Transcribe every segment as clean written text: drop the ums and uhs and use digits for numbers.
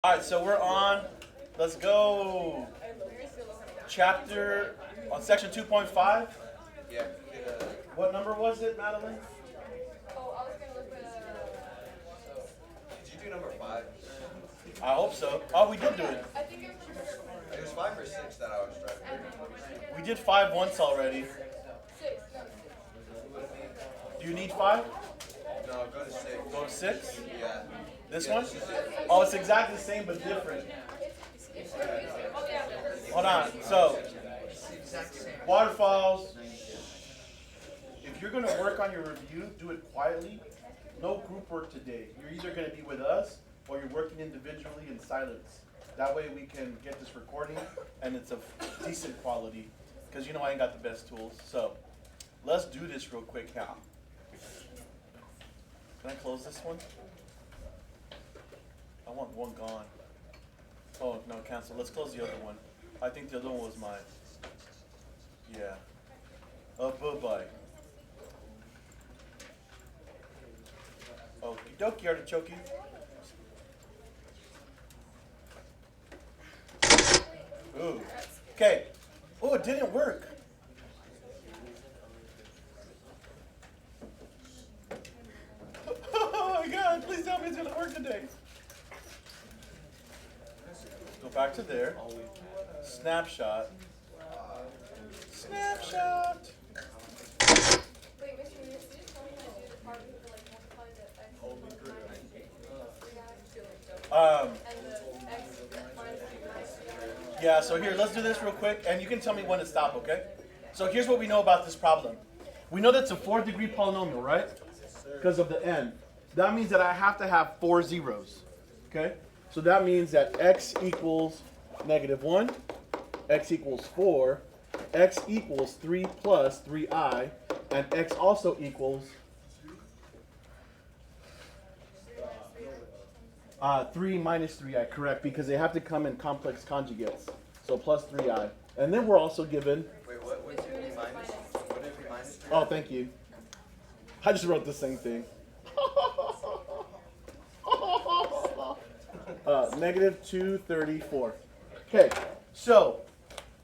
All right, so we're on. Let's go. Chapter on section 2.5. Yeah. What number was it, Madeline? Did you do number 5? I hope so. Oh, we did do it. It was 5 or 6 that I was driving. We did 5 once already. Do you need 5? No, go to 6. Go to 6? Yeah. This Yeah, one? this is it. Oh, it's exactly the same but different. Hold on. So, waterfalls. If you're going to work on your review, do it quietly. No group work today. You're either going to be with us or you're working individually in silence. That way we can get this recording and it's of decent quality. Because you know I ain't got the best tools. So, let's do this real quick now. Can I close this one? I want one gone. Oh, no, cancel. Let's close the other one. I think the other one was mine. Yeah. Bye-bye. Okie dokie, artichoke. Ooh. Okay. Oh, it didn't work. Oh my God, please tell me it's gonna work today. Go back to there. Snapshot. Snapshot. Wait, Mr. Munis, did you tell me how to do the part where you like multiply the x Um, and the x minus 3 yeah, so here, let's do this real quick, and you can tell me when to stop, okay? So here's what we know about this problem. We know that's a 4th degree polynomial, right? Because of the n. That means that I have to have 4 zeros, okay? So that means that x equals -1, x equals 4, x equals 3 plus 3i, and x also equals 3 minus 3i, correct, because they have to come in complex conjugates. So plus 3i. And then we're also given, Wait, what did it be minus? What did it be minus? oh, thank you. I just wrote the same thing. -234. Okay, so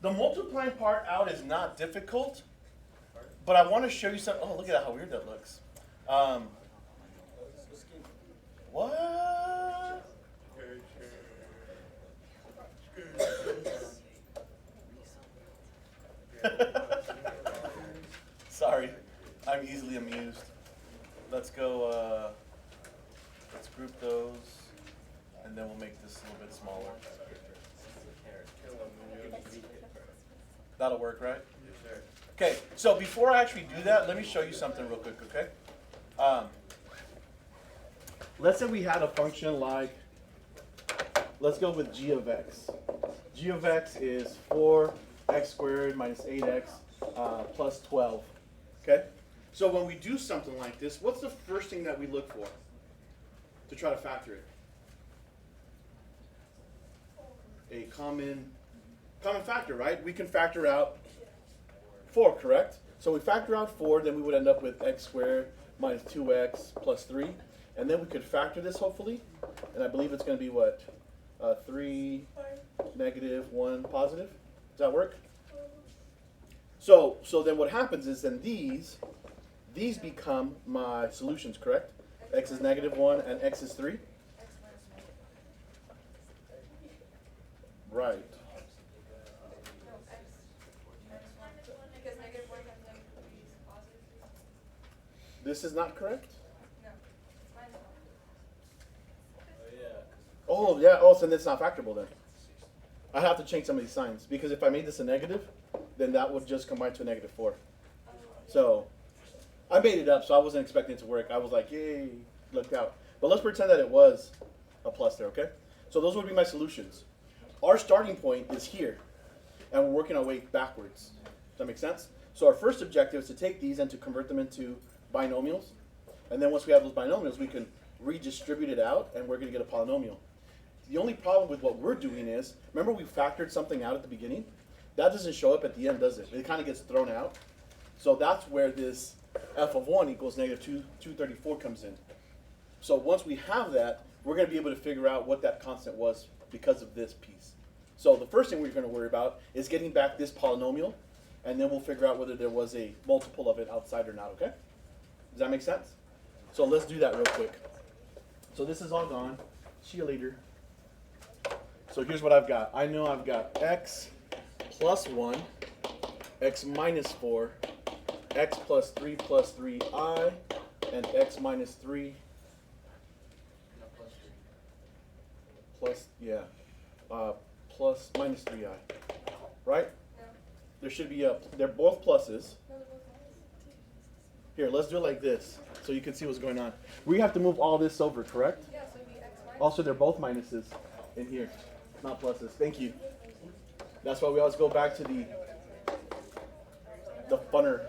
the multiplying part out is not difficult, but I want to show you something. Oh, look at how weird that looks. What? Sorry, I'm easily amused. Let's go, let's group those, and then we'll make this a little bit smaller. That'll work, right? Okay, so before I actually do that, let me show you something real quick, okay? Let's say we had a function like, let's go with g of x. G of x is 4x squared minus 8x plus 12, okay? So when we do something like this, what's the first thing that we look for to try to factor it? A common factor, right? We can factor out 4, correct? So we factor out 4, then we would end up with x squared minus 2x plus 3. And then we could factor this, hopefully. And I believe it's going to be what? 3, -1, positive? Does that work? So then what happens is then these become my solutions, correct? X is -1 and x is 3? Right. Because negative 1 times negative 3 is positive. This is not correct? No, it's minus 1. Oh, yeah. Oh, so then it's not factorable then. I have to change some of these signs. Because if I made this a negative, then that would just combine to a -4. So I made it up, so I wasn't expecting it to work. I was like, yay, look out. But let's pretend that it was a plus there, okay? So those would be my solutions. Our starting point is here, and we're working our way backwards. Does that make sense? So our first objective is to take these and to convert them into binomials. And then once we have those binomials, we can redistribute it out, and we're going to get a polynomial. The only problem with what we're doing is, remember we factored something out at the beginning? That doesn't show up at the end, does it? It kind of gets thrown out. So that's where this f of 1 equals -234 comes in. So once we have that, we're going to be able to figure out what that constant was because of this piece. So the first thing we're going to worry about is getting back this polynomial, and then we'll figure out whether there was a multiple of it outside or not, okay? Does that make sense? So let's do that real quick. So this is all gone. See you later. So here's what I've got. I know I've got x plus 1, x minus 4, x plus 3i, and x minus 3 plus, plus minus 3i. Right? No. There should be they're both pluses. No, they're both minus. Here, let's do it like this so you can see what's going on. We have to move all this over, correct? Yeah, so it'd be x minus. Also, they're both minuses in here, not pluses. Thank you. That's why we always go back to the funner.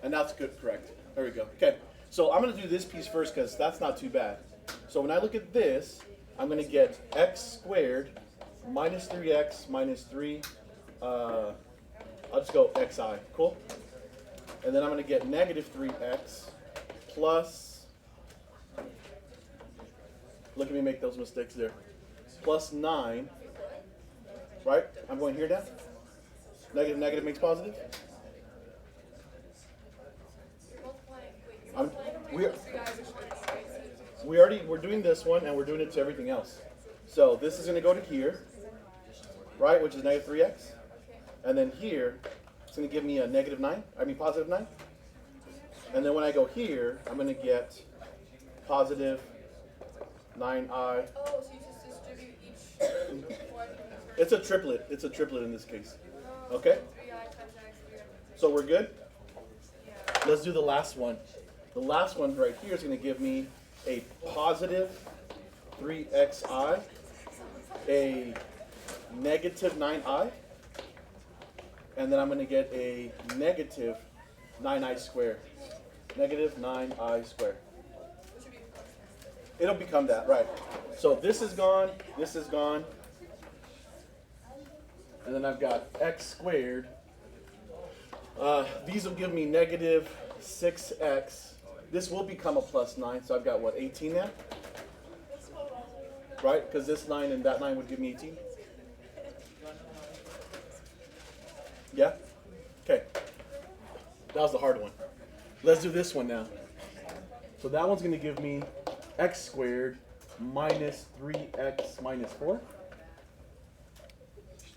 And that's good, correct. There we go. Okay, so I'm going to do this piece first because that's not too bad. So when I look at this, I'm going to get x squared minus 3x minus 3. I'll just go xi. Cool? And then I'm going to get negative 3x plus, look at me make those mistakes there, plus 9, right? I'm going here now. Negative, negative makes positive. You're multiplying. Wait, you're I'm- multiplying we're- three guys which one is right? We're doing this one and we're doing it to everything else. So this is going to go to here, right, which is negative 3x. Okay. And then here, it's going to give me a negative 9, positive 9. And then when I go here, I'm going to get positive 9i. Oh, so you just distribute each one. It's a triplet. It's a triplet in this case. Oh, Okay? 3i times x, 3i. So we're good? Yeah. Let's do the last one. The last one right here is going to give me a positive 3xi, a negative 9i, and then I'm going to get a negative 9i squared. Negative 9i squared. Which would be plus. It'll become that, right. So this is gone, and then I've got x squared. These will give me negative 6x. This will become a plus 9, so I've got what, 18 now? Right, because this 9 and that 9 would give me 18. Yeah? Okay. That was the hard one. Let's do this one now. So that one's going to give me x squared minus 3x minus 4.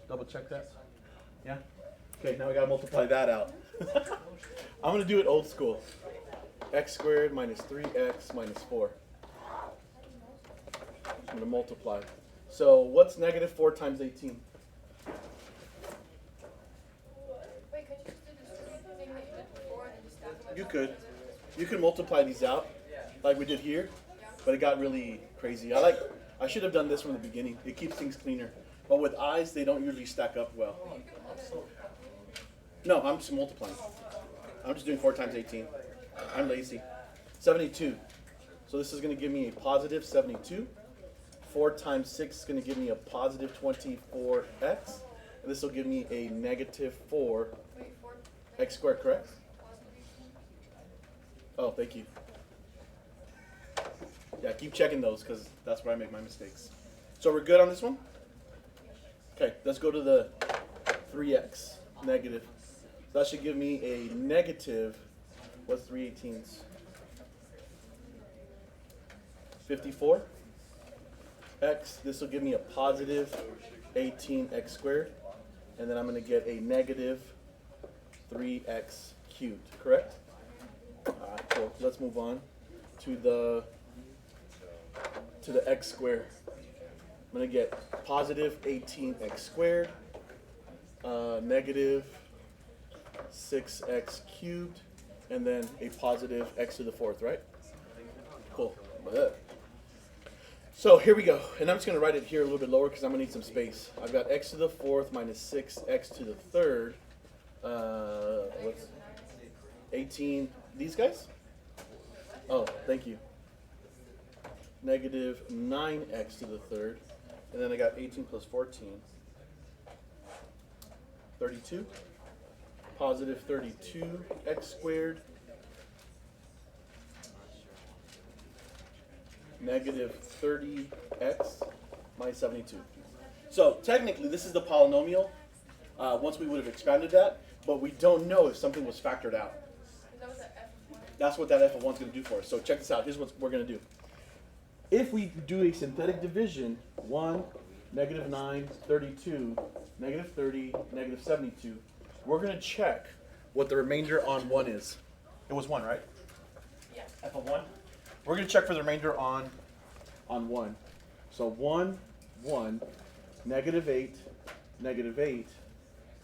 Double check that. Yeah? Okay, now we got to multiply that out. I'm going to do it old school. X squared minus 3x minus 4. I'm going to multiply. So what's negative 4 times 18? Wait, could you just do the distribute thing that you did before and then just stack them up? You could. You can multiply these out like we did here, but it got really crazy. I should have done this from the beginning. It keeps things cleaner. But with eyes, they don't usually stack up well. No, I'm just multiplying. I'm just doing 4 times 18. I'm lazy. 72. So this is going to give me a positive 72. 4 times 6 is going to give me a positive 24x. And this will give me a negative 4 Wait, 4 x squared, correct? positive 18? Oh, thank you. Yeah, keep checking those because that's where I make my mistakes. So we're good on this one? Okay, let's go to the 3x, negative. So that should give me a negative, what's 3/18? 54. X, this will give me a positive 18x squared. And then I'm going to get a negative 3x cubed, correct? Alright, cool. Let's move on to the x squared. I'm going to get positive 18x squared, negative 6x cubed, and then a positive x to the 4th, right? Cool. So here we go. And I'm just going to write it here a little bit lower because I'm going to need some space. I've got x to the 4th minus 6x to the 3rd. What's 18? These guys? Oh, thank you. Negative 9x to the 3rd. And then I got 18 plus 14. 32. Positive 32x squared. negative 30x minus 72. So technically, this is the polynomial once we would have expanded that, but we don't know if something was factored out. Is that what the F of 1? That's what that f of 1 is going to do for us. So check this out. Here's what we're going to do. If we do a synthetic division, 1, negative 9, 32, negative 30, negative 72, we're going to check what the remainder on 1 is. It was 1, right? Yeah. F of 1. We're going to check for the remainder on 1. So 1, 1, negative 8, negative 8.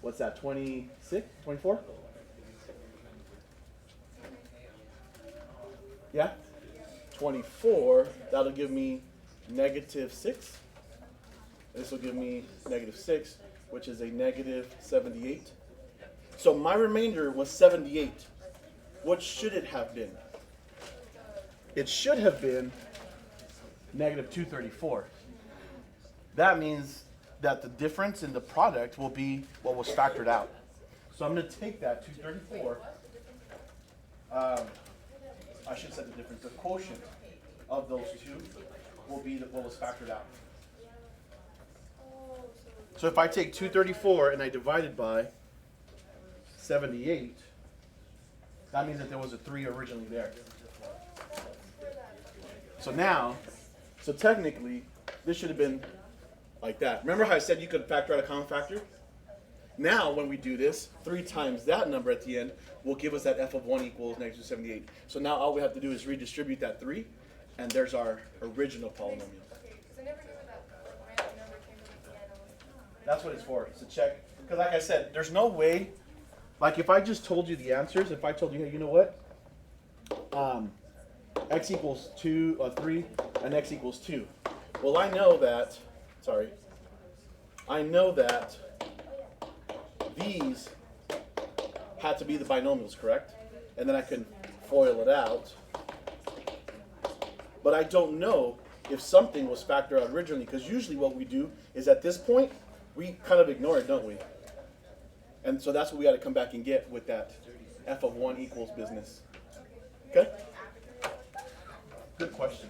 What's that, 26, 24? Yeah? 24, that'll give me negative 6. This will give me negative 6, which is a negative 78. So my remainder was 78. What should it have been? It should have been negative 234. That means that the difference in the product will be what was factored out. So I'm going to take that 234. I should say the difference. The quotient of those two will be what was factored out. So if I take 234 and I divide it by 78, that means that there was a 3 originally there. So now, so technically, this should have been like that. Remember how I said you could factor out a common factor? Now, when we do this, 3 times that number at the end will give us that f of 1 equals negative 78. So now all we have to do is redistribute that 3, and there's our original polynomial. Okay, because I never knew where that random number came from at the end. That's what it's for. It's to check. Because like I said, there's no way, like if I just told you the answers, if I told you, hey, you know what? X equals 3 and x equals 2. Well, I know that, I know that these had to be the binomials, correct? And then I can FOIL it out. But I don't know if something was factored out originally, because usually what we do is at this point, we kind of ignore it, don't we? And so that's what we got to come back and get with that f of 1 equals business. Okay? Good question.